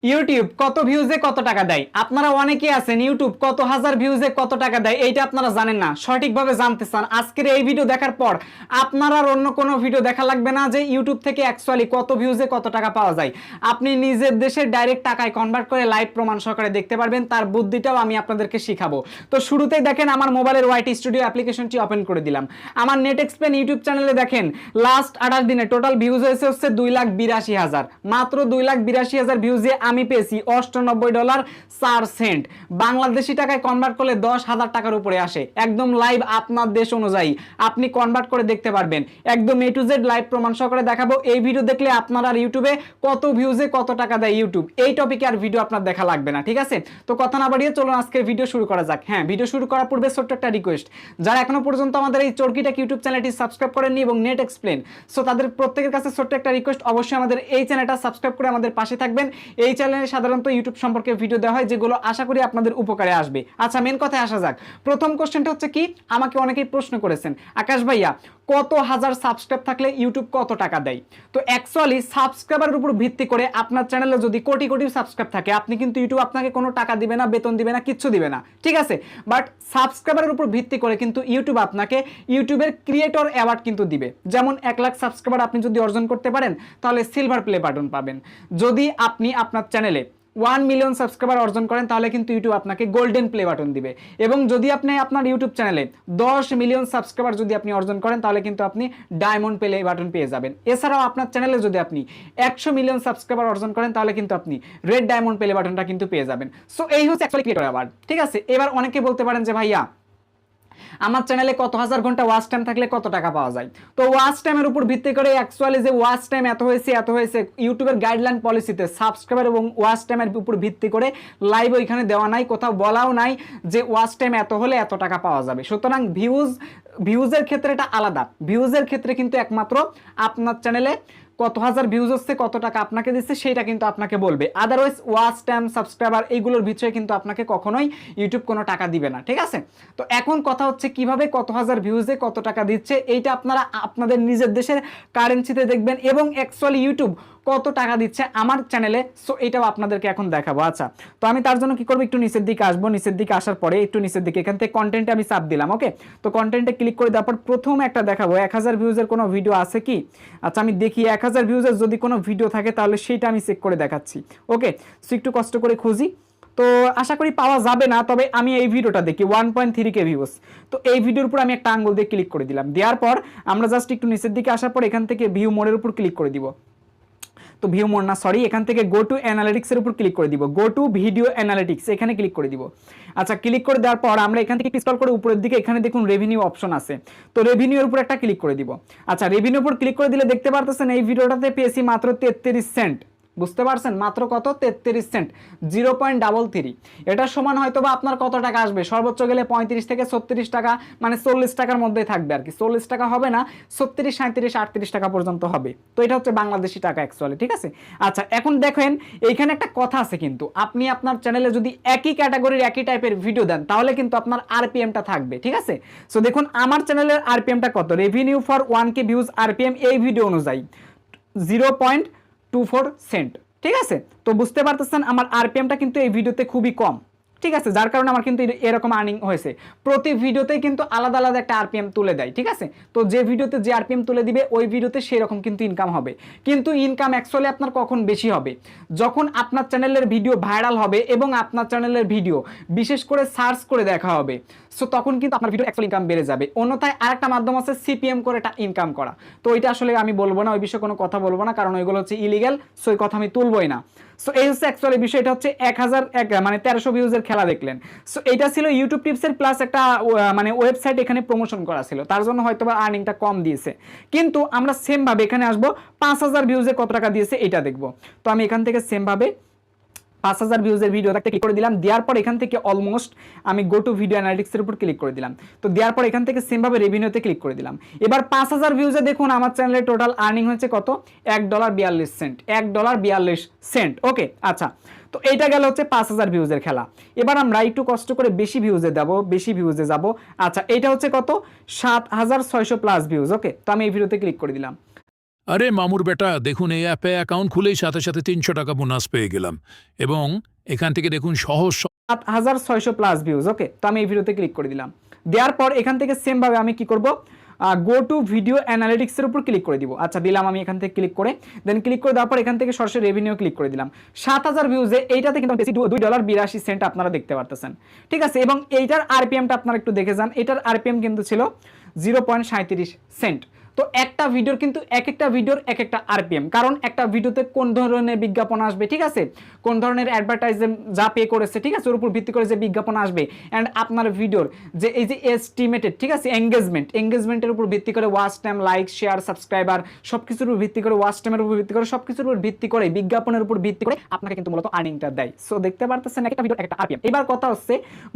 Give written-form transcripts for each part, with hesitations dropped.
YouTube কত ভিউজে কত টাকা দেয়? আপনারা অনেকেই আছেন ইউটিউব কত হাজার ভিউজে কত টাকা দেয় এইটা আপনারা জানেন না, সঠিকভাবে জানতে চান। আজকের এই ভিডিও দেখার পর আপনার আর অন্য কোনো ভিডিও দেখা লাগবে না যে ইউটিউব থেকে অ্যাকচুয়ালি কত ভিউজে কত টাকা পাওয়া যায়। আপনি নিজের দেশের ডাইরেক্ট টাকায় কনভার্ট করে লাইভ প্রমাণ সহকারে দেখতে পারবেন, তার বুদ্ধিটাও আমি আপনাদেরকে শিখাবো। তো শুরুতেই দেখেন আমার মোবাইলের ওয়াইটি স্টুডিও অ্যাপ্লিকেশনটি ওপেন করে দিলাম। আমার নেট এক্সপ্লেন ইউটিউব চ্যানেলে দেখেন লাস্ট 28 দিনে টোটাল ভিউজ হয়েছে হচ্ছে 2,82,000, মাত্র 2,82,000 ভিউজে আমি পেয়েছি $98.4। বাংলাদেশি টাকায় কনভার্ট করলে 10,000 টাকার উপরে আসে। একদম লাইভ আপনার দেশ অনুযায়ী আপনি কনভার্ট করে দেখতে পারবেন, একদম এ টু জেড লাইভ প্রমাণ সহকারে দেখাবো। এই ভিডিও দেখলে আপনার আর ইউটিউবে কত ভিউজে কত টাকা দেয় ইউটিউব, এই টপিকে আর ভিডিও আপনার দেখা লাগবে না, ঠিক আছে? তো কথা না বাড়িয়ে চলুন আজকের ভিডিও শুরু করা যাক। হ্যাঁ, ভিডিও শুরু করার পূর্বে ছোট্ট একটা রিকোয়েস্ট, যারা এখনো পর্যন্ত আমাদের এই চরকিটা ইউটিউব চ্যানেলটি সাবস্ক্রাইব করেননি এবং নেট এক্সপ্লেন, সো তাদের প্রত্যেকের কাছে ছোট্ট একটা রিকোয়েস্ট, অবশ্যই আমাদের এই চ্যানেলটা সাবস্ক্রাইব করে আমাদের পাশে থাকবেন। এই চ্যানেলে সাধারণত ইউটিউব সম্পর্কে ভিডিও দেওয়া হয় যেগুলো আশা করি আপনাদের উপকারে আসবে। আচ্ছা, মেন কথায় আসা যাক। প্রথম কোশ্চেনটা হচ্ছে কি, আমাকে অনেকেই প্রশ্ন করেছেন, আকাশ ভাইয়া কত হাজার সাবস্ক্রাইব থাকলে ইউটিউব কত টাকা দেয়? তো অ্যাকচুয়ালি সাবস্ক্রাইবারের উপর ভিত্তি করে আপনার চ্যানেলে যদি কোটি কোটি সাবস্ক্রাইব থাকে, আপনি কিন্তু ইউটিউব আপনাকে কোনো টাকা দিবে না, বেতন দিবে না, কিচ্ছু দিবে না, ঠিক আছে? বাট সাবস্ক্রাইবারের উপর ভিত্তি করে কিন্তু ইউটিউব আপনাকে ইউটিউবের ক্রিয়েটর অ্যাওয়ার্ড কিন্তু দিবে। যেমন 1 লাখ সাবস্ক্রাইবার আপনি যদি অর্জন করতে পারেন তাহলে সিলভার প্লে বাটন পাবেন। যদি আপনি আপনার চ্যানেলে 1 মিলিয়ন সাবস্ক্রাইবার অর্জন করেন তাহলে কিন্তু ইউটিউব আপনাকে গোল্ডেন প্লে বাটন দিবে। এবং যদি আপনি আপনার ইউটিউব চ্যানেলে 10 মিলিয়ন সাবস্ক্রাইবার যদি আপনি অর্জন করেন তাহলে কিন্তু আপনি ডায়মন্ড প্লে বাটন পেয়ে যাবেন। এছাড়াও আপনার চ্যানেলে যদি আপনি 100 মিলিয়ন সাবস্ক্রাইবার অর্জন করেন তাহলে কিন্তু আপনি রেড ডায়মন্ড প্লে বাটনটা কিন্তু পেয়ে যাবেন। সো এই হচ্ছে অ্যাকচুয়ালি ক্রিয়েটর অ্যাওয়ার্ড, ঠিক আছে? এবার অনেকে বলতে পারেন যে ভাইয়া আমার চ্যানেলে কত হাজার ঘন্টা ওয়াচ টাইম থাকলে কত টাকা পাওয়া যায়? তো ওয়াচ টাইমের উপর ভিত্তি করে অ্যাকচুয়ালি যে ওয়াচ টাইম এত হয়েছে ইউটিউবের গাইডলাইন পলিসিতে সাবস্ক্রাইবার এবং ওয়াচ টাইমের উপর ভিত্তি করে লাইভ ওইখানে দেওয়া নাই, কোথাও বলাও নাই যে ওয়াচ টাইম এত হলে এত টাকা পাওয়া যাবে। সুতরাং ভিউজের ক্ষেত্রে এটা আলাদা। ভিউজের ক্ষেত্রে কিন্তু একমাত্র আপনার চ্যানেলে কত হাজার ভিউজ হচ্ছে, কত টাকা আপনাকে দিচ্ছে সেটা কিন্তু আপনাকে বলবে। আদারওয়াইজ ওয়াচ টাইম, সাবস্ক্রাইবার এইগুলোর ভিতরে কিন্তু আপনাকে কখনোই ইউটিউব কোনো টাকা দিবে না, ঠিক আছে? তো এখন কথা হচ্ছে কিভাবে কত হাজার ভিউজে কত টাকা দিচ্ছে এইটা আপনারা আপনাদের নিজের দেশের কারেন্সিতে দেখবেন এবং অ্যাকচুয়ালি ইউটিউব কত টাকা দিচ্ছে আমার চ্যানেলে, সো এটাও আপনাদেরকে এখন দেখাবো। আচ্ছা, তো আমি তার জন্য কি করবো, একটু নিচের দিকে আসবো। নিচের দিকে আসার পরে একটু নিচের দিকে এখান থেকে কন্টেন্টে আমি চাপ দিলাম। ওকে, তো কন্টেন্টে ক্লিক করে দেওয়ার পর প্রথম একটা দেখাবো 1000 ভিউজের কোনো ভিডিও আছে কি। আচ্ছা, আমি দেখি 1000 ভিউজের যদি কোনো ভিডিও থাকে তাহলে সেইটা আমি চেক করে দেখাচ্ছি। ওকে, সো একটু কষ্ট করে খুঁজি, তো আশা করি পাওয়া যাবে না, তবে আমি এই ভিডিওটা দেখি 1.3K ভিউজ। তো এই ভিডিওর উপর আমি একটা আঙ্গুল দিয়ে ক্লিক করে দিলাম। দেওয়ার পর আমরা জাস্ট একটু নিচের দিকে আসার পর এখান থেকে ভিউ মোডের উপর ক্লিক করে দিব। তো ভিউ মোড না, সরি, এখান থেকে গো টু অ্যানালিটিক্সের উপর ক্লিক করে দিব। গো টু ভিডিও অ্যানালিটিক্স এখানে ক্লিক করে দিব। আচ্ছা, ক্লিক করে দেওয়ার পর আমরা এখান থেকে স্ক্রল করে উপরের দিকে এখানে দেখুন রেভিনিউ অপশন আছে, তো রেভিনিউর উপর একটা ক্লিক করে দিব। আচ্ছা, রেভিনিউর উপর ক্লিক করে দিলে দেখতে পারতেছেন এই ভিডিওটাতে পেয়েছি মাত্র 33 সেন্ট। বুঝতে পারছেন? মাত্র কত? 33 সেন্ট, 0.33। এটার সমান হয়তো বা আপনার কত টাকা আসবে, সর্বোচ্চ গেলে 35 থেকে 36 টাকা, মানে 40 টাকার মধ্যে থাকবে আর কি। 40 টাকা হবে না, 36, 37, 38 টাকা পর্যন্ত হবে। তো এটা হচ্ছে বাংলাদেশি টাকা অ্যাকচুয়ালি, ঠিক আছে? আচ্ছা, এখন দেখেন এইখানে একটা কথা আছে কিন্তু, আপনি আপনার চ্যানেলে যদি একই ক্যাটাগরির একই টাইপের ভিডিও দেন তাহলে কিন্তু আপনার আরপিএমটা থাকবে, ঠিক আছে? সো দেখুন আমার চ্যানেলের আরপিএমটা কত, revenue for 1K views RPM এই ভিডিও অনুযায়ী 0.24 সেন্ট, ঠিক আছে? তো বুঝতে পারতেছেন আমার আরপিএমটা কিন্তু এই ভিডিওতে খুবই কম, ঠিক আছে? যার কারণে আমার কিন্তু এরকম আর্নিং হয়েছে। প্রতি ভিডিওতেই কিন্তু আলাদা আলাদা একটা আরপিএম তুলে দেয়, ঠিক আছে? তো যে ভিডিওতে যে আরপিএম তুলে দিবে ওই ভিডিওতে সেরকম কিন্তু ইনকাম হবে। কিন্তু ইনকাম অ্যাকচুয়ালি আপনার কখন বেশি হবে, যখন আপনার চ্যানেলের ভিডিও ভাইরাল হবে এবং আপনার চ্যানেলের ভিডিও বিশেষ করে সার্চ করে দেখা হবে, সো তখন কিন্তু আপনার ভিডিও অ্যাকচুয়ালি ইনকাম বেড়ে যাবে। অন্যথায় আরেকটা মাধ্যম আছে সিপিএম করে ইনকাম করা, তো এটা আসলে আমি বলবো না, ওই বিষয়ে কোনো কথা বলবো না, কারণ ওইগুলো হচ্ছে ইলিগ্যাল, সো এই কথা আমি তুলবই না। সো এই হচ্ছে অ্যাকচুয়ালি বিষয়টা হচ্ছে 1001 মানে 1300 ভিউজের খেলা দেখলেন। সো এটা ছিল ইউটিউব টিপসের প্লাস একটা মানে ওয়েবসাইট এখানে প্রমোশন করা ছিল, তার জন্য হয়তো বা আর্নিংটা কম দিয়েছে। কিন্তু আমরা সেম ভাবে এখানে আসবো 5000 ভিউজে কত টাকা দিয়েছে এটা দেখবো। তো আমি এখান থেকে সেম ভাবে 5000 ভিউজের ভিডিওটা ক্লিক করে দিলাম। দেওয়ার পর এখান থেকে অলমোস্ট আমি গো টু ভিডিও অ্যানালিটিক্সের উপর ক্লিক করে দিলাম। তো দেওয়ার পর এখান থেকে সেমভাবে রেভিনিউতে ক্লিক করে দিলাম। এবার 5000 ভিউজে দেখুন আমার চ্যানেলে টোটাল আর্নিং হয়েছে কত, $1.42, $1.42। ওকে, আচ্ছা, তো এইটা গেল হচ্ছে 5000 ভিউজের খেলা। এবার আমরা একটু কষ্ট করে বেশি ভিউজে যাব। আচ্ছা, এইটা হচ্ছে কত, 7600 প্লাস ভিউজ। ওকে, তো আমি এই ভিডিওতে ক্লিক করে দিলাম। আরে মামুর বেটা, দেখুন এই অ্যাপে অ্যাকাউন্ট খুলেই সাথে সাথে ৩০০ টাকা বোনাস পেয়ে গেলাম এবং এখান থেকে দেখুন সহজ 7600 প্লাস ভিউজ। ওকে, তো আমি এই ভিডিওতে ক্লিক করে দিলাম। দেওয়ার পর এখান থেকে সেম ভাবে আমি কি করব, গো টু ভিডিও অ্যানালিটিক্সের উপর ক্লিক করে দিব। আচ্ছা, দিলাম আমি এখান থেকে ক্লিক করে, দেন ক্লিক করে দেওয়ার পর এখান থেকে সরাসরি রেভিনিউ ক্লিক করে দিলাম। 7000 ভিউজে এইটাতে কিন্তু বেশি $2.82 আপনারা দেখতে পারতেছেন, ঠিক আছে। এবং এইটার আরপিএমটা আপনারা একটু দেখে যান, এটার আরপিএম কিন্তু ছিল 0.37 সেন্ট। তো একটা ভিডিওর কিন্তু এক একটা ভিডিওর এক একটা আরপিএম, কারণ একটা ভিডিওতে কোন ধরনের বিজ্ঞাপন আসবে, ঠিক আছে, কোন ধরনের অ্যাডভার্টাইজমেন্ট যা পে করেছে, ঠিক আছে, ওর উপর ভিত্তি করে যে বিজ্ঞাপন আসবে, অ্যান্ড আপনার ভিডিওর যে এই যে এস্টিমেটেড, ঠিক আছে, এঙ্গেজমেন্টের উপর ভিত্তি করে watch time, like, share, subscriber সব কিছুর উপর ভিত্তি করে, ওয়াচ টাইমের উপর ভিত্তি করে, সব কিছুর উপর ভিত্তি করে, বিজ্ঞাপনের উপর ভিত্তি করে আপনাকে কিন্তু মূলত আর্নিংটা দেয়। সো দেখতে পারতেছেন একটা ভিডিওর একটা আরপিএম। এবার কথা হচ্ছে,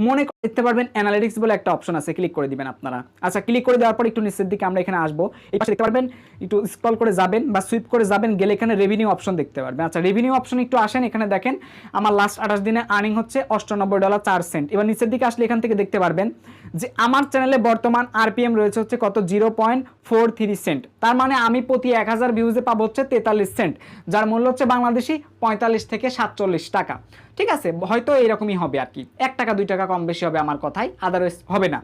মনে করে দেখতে পারবেন অ্যানালিটিক্স বলে একটা অপশন আছে, ক্লিক করে দিবেন আপনারা। আচ্ছা, ক্লিক করে দেওয়ার পর একটু নিচের দিকে আমরা এখানে আসবো, এই পাশে দেখতে পারবেন, একটু স্ক্রল করে যাবেন বা সুইপ করে যাবেন, গেলে এখানে রেভিনিউ অপশন দেখতে পারবেন। আচ্ছা, রেভিনিউ অপশন একটু আসেন, এখানে দেখেন আমার লাস্ট 28 দিনে আর্নিং হচ্ছে $98.04। এবার নিচের দিকে আসলে এখান থেকে দেখতে পারবেন যে আমার চ্যানেলে বর্তমান আরপিএম রয়েছে হচ্ছে কত, 0.43 সেন্ট। তার মানে আমি প্রতি 1000 ভিউজে পাবো হচ্ছে 43 সেন্ট, যার মূল্য হচ্ছে বাংলাদেশি 45 থেকে 47 টাকা, ঠিক আছে। হয়তো এরকমই হবে আর কি, 1 টাকা 2 টাকা কম বেশি হবে আমার কথাই, আদারওয়াইজ হবে না।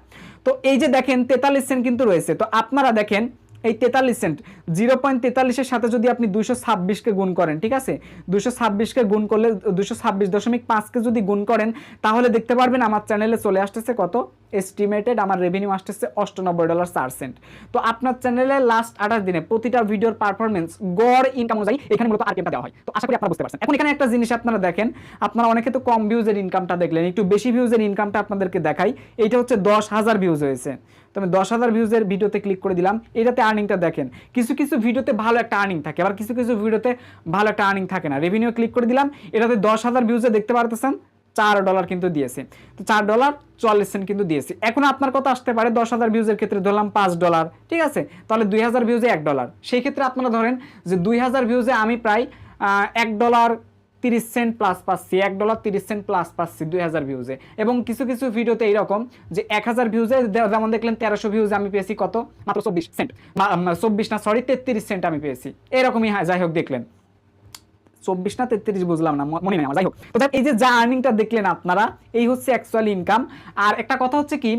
তো এই যে দেখেন 43 সেন্ট কিন্তু রয়েছে। তো আপনারা দেখেন এই 43 সেন্ট 0.43-এর সাথে যদি আপনি 226কে গুণ করেন, ঠিক আছে, 226কে গুণ করলে 226.5কে যদি গুণ করেন, তাহলে দেখতে পারবেন আমার চ্যানেলে চলে আসতেছে কত, এস্টিমেটেড আমার রেভিনিউ আসতেছে $98.04। তো আপনার চ্যানেলে লাস্ট 28 দিনে প্রতিটা ভিডিওর পারফরমেন্স গড় ইনকাম অনুযায়ী এখানে মূলত আরপিএমটা দেওয়া হয়। তো আশা করি আপনারা বুঝতে পারছেন। এখন এখানে একটা জিনিস আপনারা দেখেন, আপনারা অনেকে তো কম ভিউজের ইনকামটা দেখলেন, একটু বেশি ভিউজের ইনকামটা আপনাদেরকে দেখাই। এইটা হচ্ছে 10,000 ভিউজ হয়েছে। তো আমি 10,000 ভিউজের ভিডিওতে ক্লিক করে দিলাম। এটাতে আর্নিংটা দেখেন, কিছু কিছু ভিডিওতে ভালো একটা আর্নিং থাকে, আবার কিছু কিছু ভিডিওতে ভালো একটা আর্নিং থাকে না। রেভিনিউ ক্লিক করে দিলাম, এটাতে 10,000 ভিউজে দেখতে পারতেছেন $4 কিন্তু দিয়েছে। তো $4.44 কিন্তু দিয়েছে। এখন আপনার কথা আসতে পারে 10,000 ভিউজের ক্ষেত্রে ধরলাম $5, ঠিক আছে, তাহলে 2000 ভিউজে $1। সেই ক্ষেত্রে আপনারা ধরেন যে 2000 ভিউজে আমি প্রায় $1.30 প্লাস পাচ্ছি, $1.30 প্লাস পাচ্ছি 2000 ভিউজে। এবং কিছু কিছু ভিডিওতে এইরকম যে 1000 ভিউজে যেমন দেখলেন 1300 ভিউজে আমি পেয়েছি কত, মাত্র 24 সেন্ট, 24 না সরি 33 সেন্ট আমি পেয়েছি, এরকমই। হ্যাঁ, যাই হোক, দেখলেন 24 না 33 বুঝলাম না, মনে নেই আমার, যাই হোক। তো এই যে যা আর্নিংটা দেখলেন আপনারা, এই হচ্ছে অ্যাকচুয়ালি ইনকাম। আর একটা কথা হচ্ছে কি,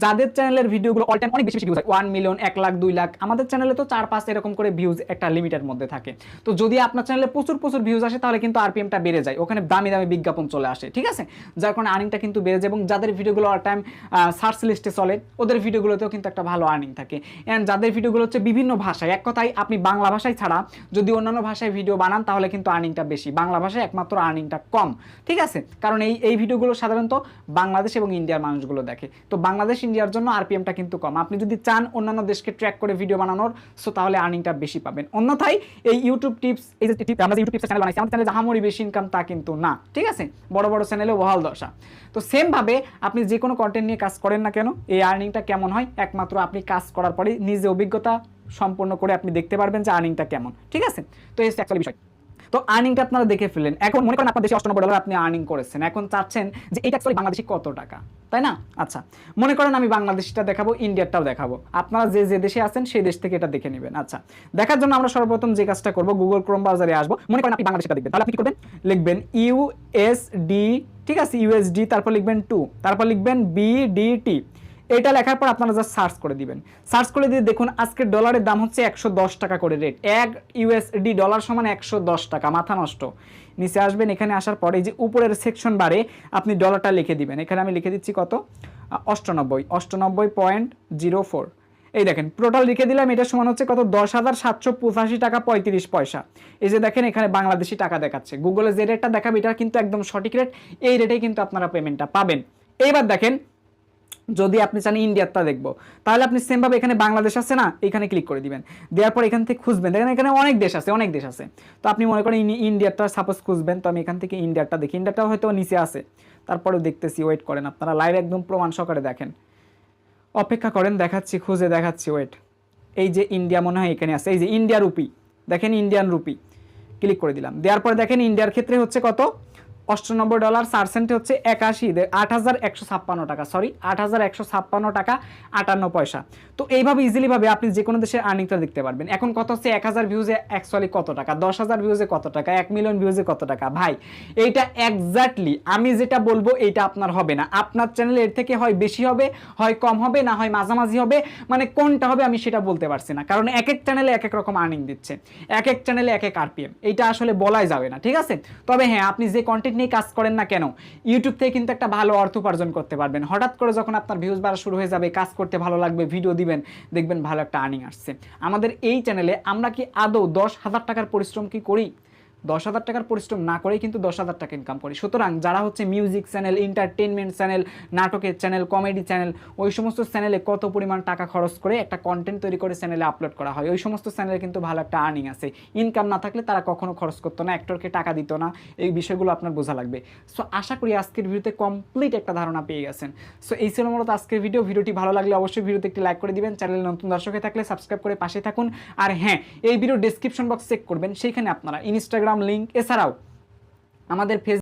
যাদের চ্যানেলের ভিডিওগুলো অল টাইম অনেক বেশি বেশি ভিউজ হয়, 1 মিলিয়ন, 1 লাখ, 2 লাখ, আমাদের চ্যানেলে তো 4-5 এরকম করে ভিউজ একটা লিমিটের মধ্যে থাকে। তো যদি আপনার চ্যানেলে প্রচুর প্রচুর ভিউজ আসে, তাহলে কিন্তু আরপিএমটা বেড়ে যায়, ওখানে দামি দামি বিজ্ঞাপন চলে আসে, ঠিক আছে, যার কারণে আর্নিংটা কিন্তু বেড়ে যায়। এবং যাদের ভিডিওগুলো অল টাইম সার্চ লিস্টে চলে, ওদের ভিডিওগুলোতেও কিন্তু একটা ভালো আর্নিং থাকে। অ্যান্ড যাদের ভিডিওগুলো হচ্ছে বিভিন্ন ভাষায়, এক কথায় আপনি বাংলা ভাষায় ছাড়া যদি অন্যান্য ভাষায় ভিডিও বানান, তাহলে কিন্তু আর্নিংটা বেশি, বাংলা ভাষায় একমাত্র আর্নিংটা কম, ঠিক আছে, কারণ এই ভিডিওগুলো সাধারণত বাংলাদেশ এবং ইন্ডিয়ার মানুষগুলো দেখে। তো বাংলাদেশ ইন্ডিয়ার জন্য আরপিএমটা কিন্তু কম। আপনি যদি চান অন্যান্য দেশকে ট্র্যাক করে ভিডিও বানানোর, সো তাহলে আর্নিংটা বেশি পাবেন। অন্যথায় এই ইউটিউব টিপস, এই যে আমরা ইউটিউব টিপস চ্যানেল বানাইছি, আমাদের চ্যানেলে জাহামরি বেশি ইনকাম তা কিন্তু না, ঠিক আছে, বড় বড় চ্যানেলে ওহাল দশা। তো সেম ভাবে আপনি যে কোনো কন্টেন্ট নিয়ে কাজ করেন না কেন, এই আর্নিংটা কেমন হয়, একমাত্র আপনি কাজ করার পরে নিজে অভিজ্ঞতা সম্পন্ন করে আপনি দেখতে পারবেন যে আর্নিংটা কেমন, ঠিক আছে। তো এই অ্যাকচুয়ালি বিষয়। তো আর্নিংটা আপনারা দেখে ফেললেন। এখন মনে করেন আপনার দেশে $98 আপনি আর্নিং করেছেন, এখন চাচ্ছেন যে এটা অ্যাকচুয়ালি বাংলাদেশি কত টাকা, তাই না? আচ্ছা, মনে করেন আমি বাংলাদেশটা দেখাবো, ইন্ডিয়ারটাও দেখাবো, আপনারা যে যে দেশে আছেন সেই দেশ থেকে এটা দেখে নেবেন। আচ্ছা, দেখার জন্য আমরা সর্বপ্রথম যে কাজটা করব, গুগল ক্রোম ব্রাউজারে আসবো। মনে করেন আপনি বাংলাদেশটা দেখবেন, তাহলে আপনি কি করবেন, লিখবেন ইউএসডি, ঠিক আছে, ইউএসডি, তারপর লিখবেন 2, তারপর লিখবেন বিডিটি। এটা লেখার পর আপনারা জাস্ট সার্চ করে দিবেন। সার্চ করে দিয়ে দেখুন আজকের ডলারের দাম হচ্ছে 110 টাকা করে রেট, 1 ইউএসডি ডলার সমান 110 টাকা, মাথা নষ্ট। নিচে আসবেন, এখানে আসার পরে যে উপরের সেকশন বারে আপনি ডলারটা লিখে দিবেন। এখানে আমি লিখে দিচ্ছি কত, 98.04। এই দেখেন টোটাল লিখে দিলাম, এটা সমান হচ্ছে কত, 10,785 টাকা 35 পয়সা। এই যে দেখেন এখানে বাংলাদেশি টাকা দেখাচ্ছে, গুগলে যে রেটটা দেখাবে এটা কিন্তু একদম সঠিক রেট, এই রেটেই কিন্তু আপনারা পেমেন্টটা পাবেন। এইবার দেখেন যদি আপনি চান ইন্ডিয়ারটা দেখবো, তাহলে আপনি সেম ভাবে এখানে বাংলাদেশ আছে না, এখানে ক্লিক করে দিবেন। দেওয়ার পর এখান থেকে খুঁজবেন, দেখেন এখানে অনেক দেশ আছে, অনেক দেশ আছে। তো আপনি মনে করেন ইন্ডিয়ারটা সাপোজ খুঁজবেন, তো আমি এখান থেকে ইন্ডিয়ারটা দেখি, ইন্ডিয়ারটা হয়তো নিচে আছে, তারপরেও দেখতেছি, ওয়েট করেন আপনারা, লাইভ একদম প্রমাণ সহকারে দেখেন, অপেক্ষা করেন, দেখাচ্ছি, খুঁজে দেখাচ্ছি, ওয়েট। এই যে ইন্ডিয়া মনে হয় এখানে আছে, এই যে ইন্ডিয়া রুপি, দেখেন ইন্ডিয়ান রুপি, ক্লিক করে দিলাম। দেওয়ার পরে দেখেন ইন্ডিয়ার ক্ষেত্রে হচ্ছে কত, $98 4 হচ্ছে 8,156 টাকা, সরি 8,156 টাকা 58 পয়সা। তো এইভাবে ইজিলি ভাবে আপনি যে কোনো দেশের আর্নিংটা দেখতে পারবেন। এখন কত হচ্ছে 1000 ভিউজে অ্যাকচুয়ালি কত টাকা, 10,000 ভিউজে কত টাকা, 1 মিলিয়ন ভিউজে কত টাকা। ভাই এইটা এক্স্যাক্টলি আমি যেটা বলবো এইটা আপনার হবে না, আপনার চ্যানেলে এর থেকে হয় বেশি হবে, হয় কম হবে, না হয় মাঝামাঝি হবে, মানে কোনটা হবে আমি সেটা বলতে পারছি না, কারণ এক এক চ্যানেলে এক এক রকম আর্নিং দিচ্ছে, এক এক চ্যানেলে এক এক আরপিএম, এইটা আসলে বলাই যাবে না, ঠিক আছে। তবে হ্যাঁ, আপনি যে কন্টেন্ট নিয়ে কাজ করেন না কেন, ইউটিউব থেকে কিন্তু একটা ভালো অর্থ উপার্জন করতে পারবেন। হঠাৎ করে যখন আপনার ভিউজ বাড়া শুরু হয়ে যাবে, কাজ করতে ভালো লাগবে, ভিডিও দিবেন, দেখবেন ভালো একটা আর্নিং আসছে। আমাদের এই চ্যানেলে আমরা কি আদৌ 10,000 টাকার পরিশ্রম কি করি? 10,000 টাকার পরিশ্রম না করেই কিন্তু 10,000 টাকা ইনকাম করি। সুতরাং যারা হচ্ছে মিউজিক চ্যানেল, এন্টারটেনমেন্ট চ্যানেল, নাটকের চ্যানেল, কমেডি চ্যানেল, ওই সমস্ত চ্যানেলে কত পরিমাণ টাকা খরচ করে একটা কন্টেন্ট তৈরি করে চ্যানেলে আপলোড করা হয়, ওই সমস্ত চ্যানেলে কিন্তু ভালো একটা আর্নিং আছে। ইনকাম না থাকলে তারা কখনো খরচ করতো না, অ্যাক্টরকে টাকা দিত না, এই বিষয়গুলো আপনার বোঝা লাগবে। সো আশা করি আজকের ভিডিওতে কমপ্লিট একটা ধারণা পেয়ে গেছেন। সো এই ছিল মূলত আজকের ভিডিওটি ভালো লাগলে অবশ্যই ভিডিওতে একটি লাইক করে দিবেন, চ্যানেলে নতুন দর্শক হয়ে থাকলে সাবস্ক্রাইব করে পাশে থাকুন। আর হ্যাঁ, এই ভিডিও ডেসক্রিপশন বক্স চেক করবেন, সেইখানে আপনারা ইনস্টাগ্রাম লিঙ্ক এছাড়াও আমাদের ফেসবুক